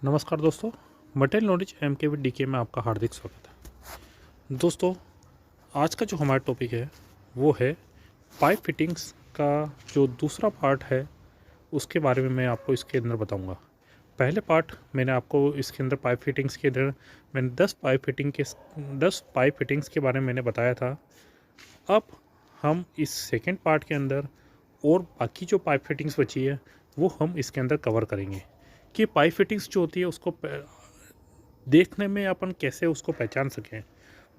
नमस्कार दोस्तों, material knowledge MKVDK में आपका हार्दिक स्वागत है। दोस्तों, आज का जो हमारा टॉपिक है वो है पाइप फिटिंग्स का जो दूसरा पार्ट है उसके बारे में मैं आपको इसके अंदर बताऊंगा। पहले पार्ट मैंने आपको इसके अंदर पाइप फिटिंग्स के अंदर मैंने 10 पाइप फिटिंग्स के बारे में मैंने बताया था। अब हम इस सेकेंड पार्ट के अंदर और बाकी जो पाइप फिटिंग्स बची है वो हम इसके अंदर कवर करेंगे कि पाइप फिटिंग्स जो होती है उसको देखने में अपन कैसे उसको पहचान सकें।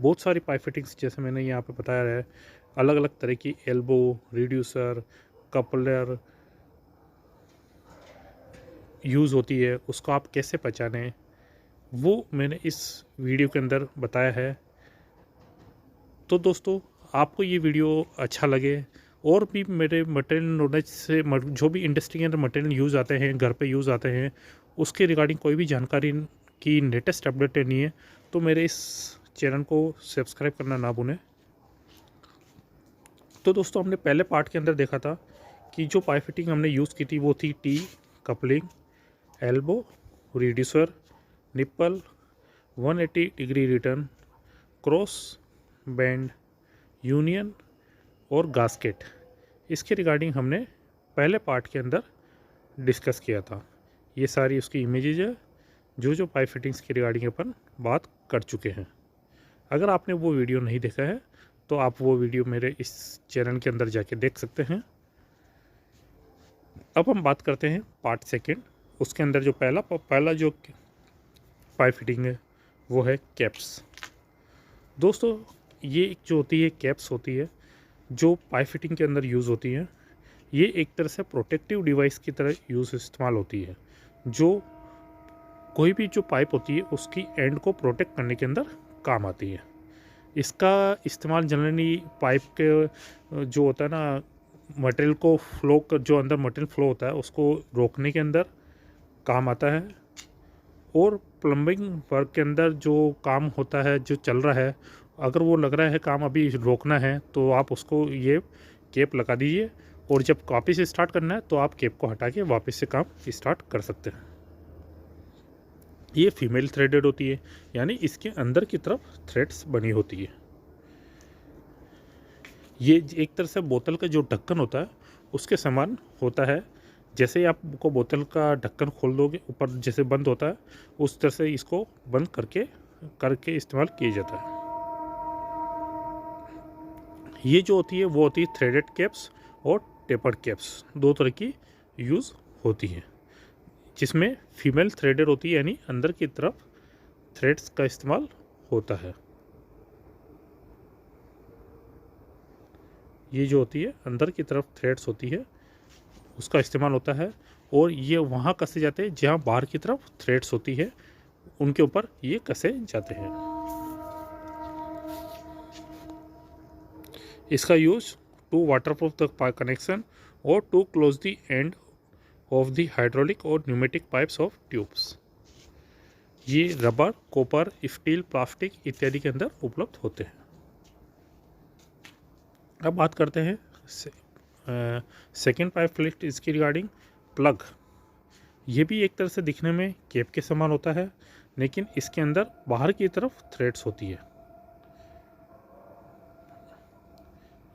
बहुत सारी पाइप फिटिंग्स जैसे मैंने यहाँ पे बताया है, अलग अलग तरह की एल्बो, रिड्यूसर, कपलर यूज़ होती है, उसको आप कैसे पहचानें वो मैंने इस वीडियो के अंदर बताया है। तो दोस्तों, आपको ये वीडियो अच्छा लगे और भी मेरे मटेरियल नॉलेज से जो भी इंडस्ट्री के अंदर मटेरियल यूज़ आते हैं, घर पे यूज़ आते हैं, उसके रिगार्डिंग कोई भी जानकारी की लेटेस्ट अपडेट लेनी है तो मेरे इस चैनल को सब्सक्राइब करना ना भूलें। तो दोस्तों, हमने पहले पार्ट के अंदर देखा था कि जो पाइप फिटिंग हमने यूज़ की थी वो थी T, coupling, elbow, reducer, nipple, 180 degree return, cross band, union और गास्केट। इसके रिगार्डिंग हमने पहले पार्ट के अंदर डिस्कस किया था। ये सारी उसकी इमेजेस है जो पाइप फिटिंग्स की रिगार्डिंग अपन बात कर चुके हैं। अगर आपने वो वीडियो नहीं देखा है तो आप वो वीडियो मेरे इस चैनल के अंदर जाके देख सकते हैं। अब हम बात करते हैं पार्ट सेकेंड। उसके अंदर जो पहला जो पाइप फिटिंग है वो है कैप्स। दोस्तों, ये जो होती है कैप्स होती है जो पाइप फिटिंग के अंदर यूज़ होती है। ये एक तरह से प्रोटेक्टिव डिवाइस की तरह इस्तेमाल होती है, जो कोई भी जो पाइप होती है उसकी एंड को प्रोटेक्ट करने के अंदर काम आती है। इसका इस्तेमाल जनरली पाइप के जो होता है ना, मटेरियल को जो अंदर मटेरियल फ्लो होता है उसको रोकने के अंदर काम आता है। और प्लम्बिंग वर्क के अंदर जो काम होता है, जो चल रहा है, अगर वो लग रहा है काम अभी रोकना है तो आप उसको ये कैप लगा दीजिए और जब वापस से स्टार्ट करना है तो आप कैप को हटा के वापस से काम स्टार्ट कर सकते हैं। ये फीमेल थ्रेडेड होती है, यानी इसके अंदर की तरफ थ्रेड्स बनी होती है। ये एक तरह से बोतल का जो ढक्कन होता है उसके समान होता है। जैसे ही आपको बोतल का ढक्कन खोल दोगे, ऊपर जैसे बंद होता है उस तरह से इसको बंद करके इस्तेमाल किया जाता है। ये जो होती है वो होती है थ्रेडेड कैप्स और टेपर्ड कैप्स, दो तरह की यूज़ होती है, जिसमें फीमेल थ्रेडेड होती है यानी अंदर की तरफ थ्रेड्स का इस्तेमाल होता है। ये जो होती है अंदर की तरफ थ्रेड्स होती है उसका इस्तेमाल होता है, और ये वहाँ कसे जाते हैं जहाँ बाहर की तरफ थ्रेड्स होती है उनके ऊपर ये कसे जाते हैं। इसका use to waterproof the connection और to close the end of the hydraulic और न्यूमेटिक पाइप्स ऑफ ट्यूब्स। ये रबर, कॉपर, स्टील, प्लास्टिक इत्यादि के अंदर उपलब्ध होते हैं। अब बात करते हैं सेकेंड पाइप फिट इसकी रिगार्डिंग प्लग। ये भी एक तरह से दिखने में कैप के समान होता है, लेकिन इसके अंदर बाहर की तरफ थ्रेड्स होती है।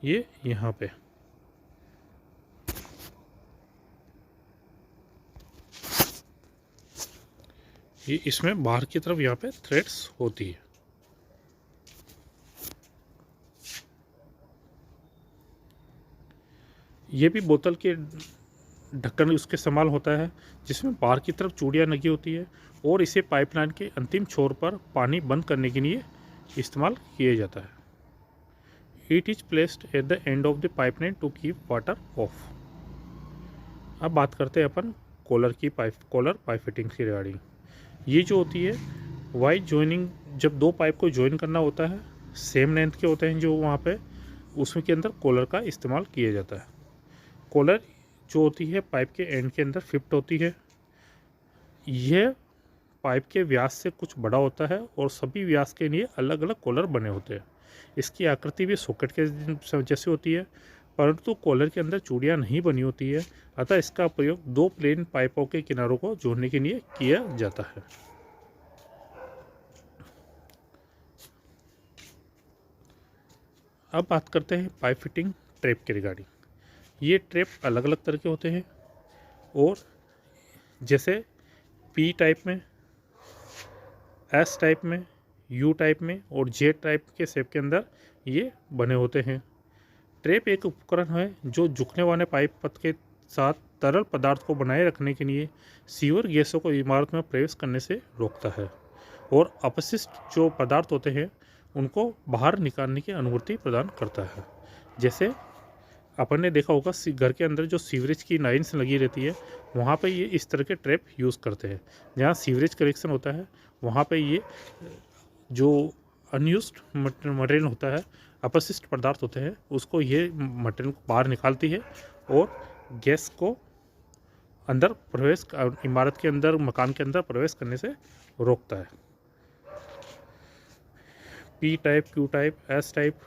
ये यहाँ पे ये इसमें बाहर की तरफ यहाँ पे थ्रेड्स होती है। ये भी बोतल के ढक्कन उसके इस्तेमाल होता है, जिसमें बाहर की तरफ चूड़ियाँ लगी होती है और इसे पाइपलाइन के अंतिम छोर पर पानी बंद करने के लिए इस्तेमाल किया जाता है। It is placed at the end of the pipeline to keep water off. अब बात करते हैं अपन कॉलर पाइप फिटिंग की रिगार्डिंग। ये जो होती है वाई जॉइनिंग, जब दो पाइप को जॉइन करना होता है, सेम लेंथ के होते हैं जो वहाँ पे, उसमें के अंदर कॉलर का इस्तेमाल किया जाता है। कॉलर जो होती है पाइप के एंड के अंदर फिट होती है। यह पाइप के व्यास से कुछ बड़ा होता है और सभी व्यास के लिए अलग अलग कॉलर बने होते हैं। इसकी आकृति भी सॉकेट के जैसे होती है परंतु कॉलर के अंदर चूड़ियाँ नहीं बनी होती है, अतः इसका प्रयोग 2 प्लेन पाइपों के किनारों को जोड़ने के लिए किया जाता है। अब बात करते हैं पाइप फिटिंग ट्रैप के रिगार्डिंग। ये ट्रैप अलग अलग तरह के होते हैं और जैसे पी टाइप में, एस टाइप में, यू टाइप में और जेड टाइप के शेप के अंदर ये बने होते हैं। ट्रैप एक उपकरण है जो झुकने वाले पाइप पथ के साथ तरल पदार्थ को बनाए रखने के लिए सीवर गैसों को इमारत में प्रवेश करने से रोकता है और अपशिष्ट जो पदार्थ होते हैं उनको बाहर निकालने की अनुमति प्रदान करता है। जैसे अपन ने देखा होगा घर के अंदर जो सीवरेज की लाइन्स लगी रहती है, वहाँ पे ये इस तरह के ट्रैप यूज़ करते हैं। जहाँ सीवरेज कलेक्शन होता है वहाँ पे ये जो अनयूज्ड मटेरियल होता है, अपशिष्ट पदार्थ होते हैं, उसको ये मटेरियल को बाहर निकालती है और गैस को अंदर प्रवेश, इमारत के अंदर, मकान के अंदर प्रवेश करने से रोकता है। P type, Q type, S type,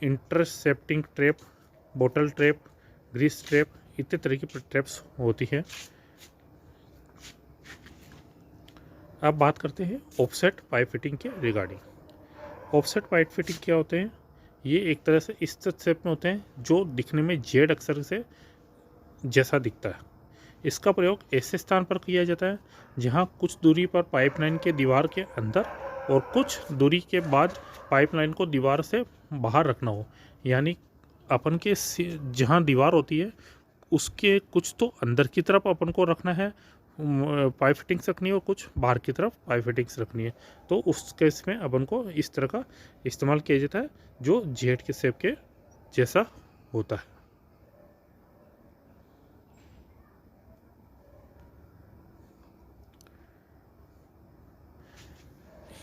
intercepting trap, bottle trap, grease trap इतने तरह की ट्रैप्स होती हैं। अब बात करते हैं ऑफसेट पाइप फिटिंग के रिगार्डिंग। ऑफसेट पाइप फिटिंग क्या होते हैं? ये एक तरह से इस शेप में होते हैं जो दिखने में जेड अक्षर से जैसा दिखता है। इसका प्रयोग ऐसे स्थान पर किया जाता है जहां कुछ दूरी पर पाइपलाइन के दीवार के अंदर और कुछ दूरी के बाद पाइपलाइन को दीवार से बाहर रखना हो। यानी अपन के जहां दीवार होती है उसके कुछ तो अंदर की तरफ अपन को रखना है, पाइप फिटिंग्स रखनी है, और कुछ बाहर की तरफ पाइप फिटिंग्स रखनी है। तो उस केस में अपन को इस तरह का इस्तेमाल किया जाता है जो जेड के शेप के जैसा होता है।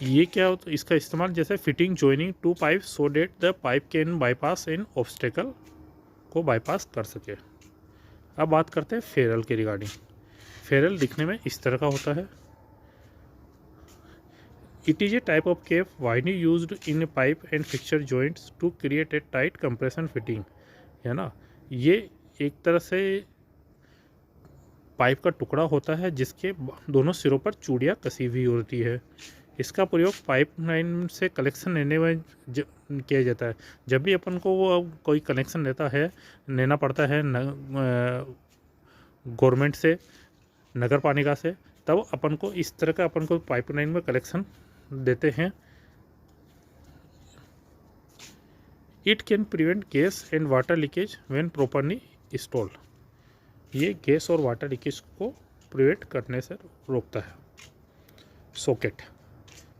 ये क्या होता है? इसका इस्तेमाल जैसे fitting joining two pipe so that the pipe can bypass इन ऑब्स्टेकल को बाईपास कर सके। अब बात करते हैं फेरल के रिगार्डिंग। फेरल दिखने में इस तरह का होता है। It is a type of cap widely used in pipe and fixture joints to create a tight compression fitting, है ना। ये एक तरह से पाइप का टुकड़ा होता है जिसके दोनों सिरों पर चूड़ियाँ कसी हुई होती है। इसका प्रयोग पाइपलाइन से कलेक्शन लेने में किया जाता है। जब भी अपन को वो कोई कनेक्शन लेना पड़ता है गवर्नमेंट से, नगर पालिका से, तब अपन को इस तरह का अपन को पाइपलाइन में कलेक्शन देते हैं। It can prevent gas and water leakage when properly installed. ये गैस और वाटर लीकेज को प्रिवेंट करने से रोकता है।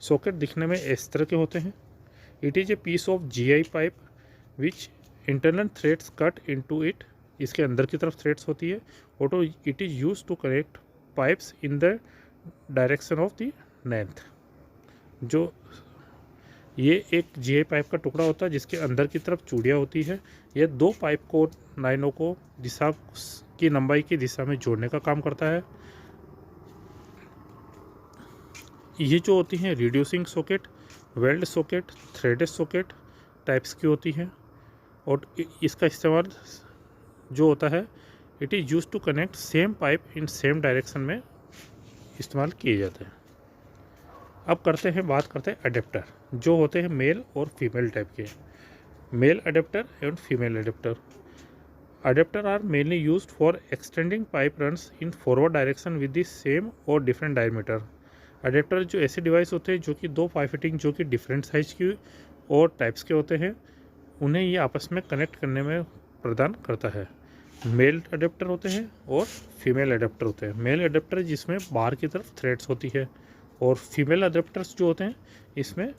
सॉकेट दिखने में इस तरह के होते हैं। It is a piece of GI pipe which internal threads cut into it. इसके अंदर की तरफ थ्रेड्स होती है और it is use to connect pipes in the direction of the length. जो ये एक GI पाइप का टुकड़ा होता है जिसके अंदर की तरफ चूड़ियाँ होती है। यह दो पाइप को, लाइनों को दिशा की लंबाई की दिशा में जोड़ने का काम करता है। ये जो होती हैं reducing socket, weld socket, threaded socket types की होती हैं और इसका इस्तेमाल जो होता है it is use to connect same pipe in same direction में इस्तेमाल किए जाते हैं। अब बात करते हैं अडेप्टर, जो होते हैं मेल और फीमेल टाइप के। Male adapter and female adapter. Adapter are mainly used for extending pipe runs in forward direction with the same or different diameter. Adapter जो ऐसे डिवाइस होते हैं जो कि दो पाइप फिटिंग जो कि डिफरेंट साइज की और टाइप्स के होते हैं, उन्हें ये आपस में कनेक्ट करने में प्रदान करता है। मेल अडेप्टर होते हैं और फीमेल अडेप्टर होते हैं। मेल अडेप्टर जिसमें बाहर की तरफ थ्रेड्स होती है और फीमेल अडेप्टर्स जो होते हैं इसमें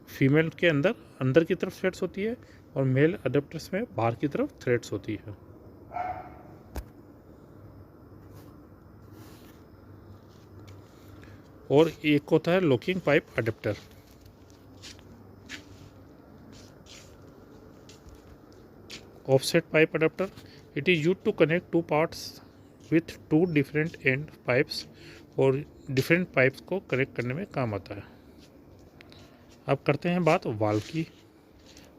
फीमेल के अंदर की तरफ थ्रेड्स होती है और मेल अडेप्टर्स में बाहर की तरफ थ्रेड्स होती है। और एक होता है locking pipe adapter. Offset pipe adapter, it is used to connect two parts with two different end pipes, और डिफरेंट पाइप्स को कनेक्ट करने में काम आता है। अब करते हैं बात वाल्व की।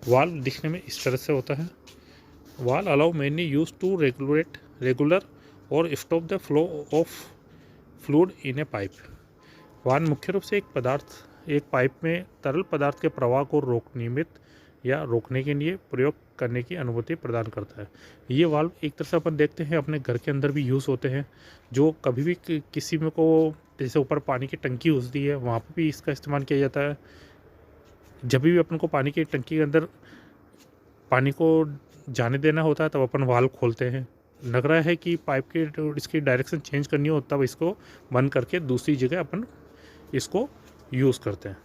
वाल्व दिखने में इस तरह से होता है। Valve allow mainly use to regular और stop the flow of fluid in a pipe. Valve मुख्य रूप से एक पाइप में तरल पदार्थ के प्रवाह को रोकने के लिए प्रयोग करने की अनुमति प्रदान करता है। ये वाल्व एक तरह से अपन देखते हैं अपने घर के अंदर भी यूज़ होते हैं, जो कभी भी किसी में को जैसे ऊपर पानी की टंकी घुसती है वहाँ पर भी इसका इस्तेमाल किया जाता है। जब भी अपन को पानी की टंकी के अंदर पानी को जाने देना होता है तब अपन वाल्व खोलते हैं। लग रहा है कि पाइप की इसकी डायरेक्शन चेंज करनी हो तब इसको बंद करके दूसरी जगह अपन इसको यूज़ करते हैं।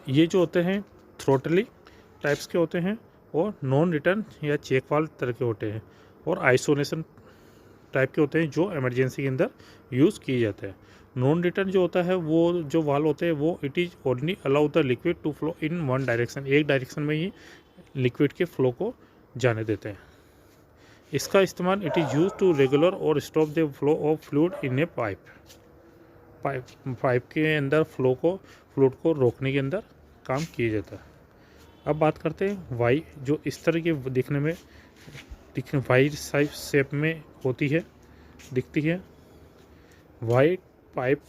ये जो होते हैं थ्रोटली टाइप्स के होते हैं और नॉन रिटर्न या चेक वाल्व तरह के होते हैं और आइसोलेशन टाइप के होते हैं जो इमरजेंसी के अंदर यूज़ किए जाते हैं। नॉन रिटर्न जो होता है वो जो वाल्व होते हैं वो it is only allow the liquid to flow in one direction, एक डायरेक्शन में ही लिक्विड के फ्लो को जाने देते हैं। इसका इस्तेमाल it is use to regular और stop the flow of fluid in a pipe के अंदर फ्लूइड को रोकने के अंदर काम किया जाता है। अब बात करते हैं वाई, जो इस तरह के दिखने वाई साइज शेप में होती है, दिखती है। वाई पाइप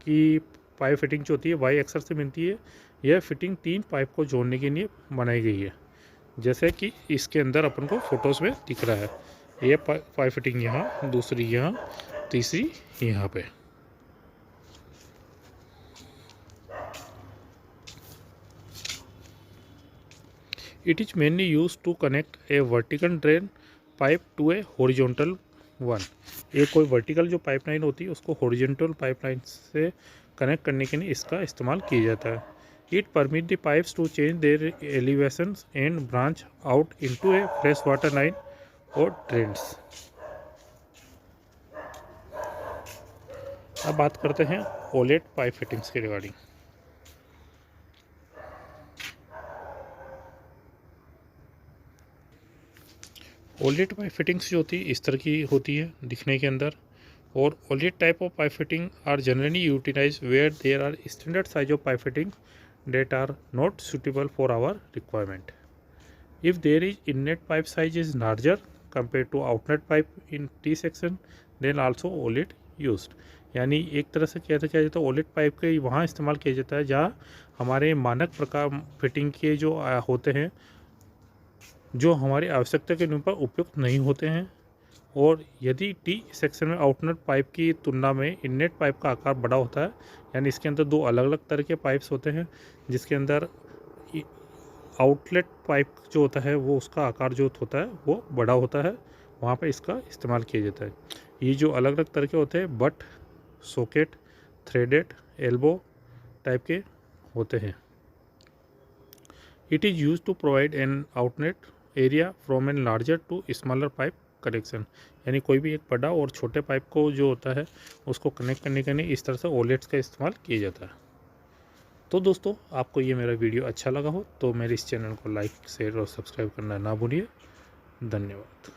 की पाइप फिटिंग जो होती है वाई अक्सर से मिलती है। यह फिटिंग 3 पाइप को जोड़ने के लिए बनाई गई है, जैसे कि इसके अंदर अपन को फोटोज़ में दिख रहा है। ये पाइप फिटिंग यहाँ, दूसरी यहाँ, तीसरी यहाँ पे। It is mainly used to connect a vertical drain pipe to a horizontal one। एक कोई वर्टिकल जो पाइपलाइन होती है उसको हॉरिजॉन्टल पाइपलाइन से कनेक्ट करने के लिए इसका इस्तेमाल किया जाता है। It permits the pipes to change their elevations and branch out into a fresh water line or drains। अब बात करते हैं ओलेट पाइप फिटिंग्स के रिगार्डिंग। ओलेट पाइप फिटिंग्स जो होती है इस तरह की होती है दिखने के अंदर, और olet type of pipe fitting are generally utilise where there are standard size of pipe fitting that are not suitable for our requirement। If there is inlet pipe size is larger compared to outlet pipe in T section, then also OLED used। यानी एक तरह से क्या जाता है OLED pipe के वहाँ इस्तेमाल किया जाता है जहाँ हमारे मानक प्रकार फिटिंग के जो होते हैं, जो हमारी आवश्यकता के अनुसार उपयुक्त नहीं होते हैं। और यदि टी सेक्शन में आउटलेट पाइप की तुलना में इनलेट पाइप का आकार बड़ा होता है, यानी इसके अंदर 2 अलग अलग तरह के पाइप्स होते हैं, जिसके अंदर आउटलेट पाइप जो होता है वो उसका आकार जो होता है वो बड़ा होता है, वहाँ पर इसका इस्तेमाल किया जाता है। ये जो अलग अलग तरह के होते हैं butt, socket, threaded, elbow type के होते हैं। It is use to provide an outlet area from an larger to smaller pipe connection. यानी कोई भी एक बड़ा और छोटे पाइप को जो होता है उसको कनेक्ट करने के लिए इस तरह से ओलेट्स का इस्तेमाल किया जाता है। तो दोस्तों, आपको ये मेरा वीडियो अच्छा लगा हो तो मेरे इस चैनल को लाइक, शेयर और सब्सक्राइब करना ना भूलिए। धन्यवाद।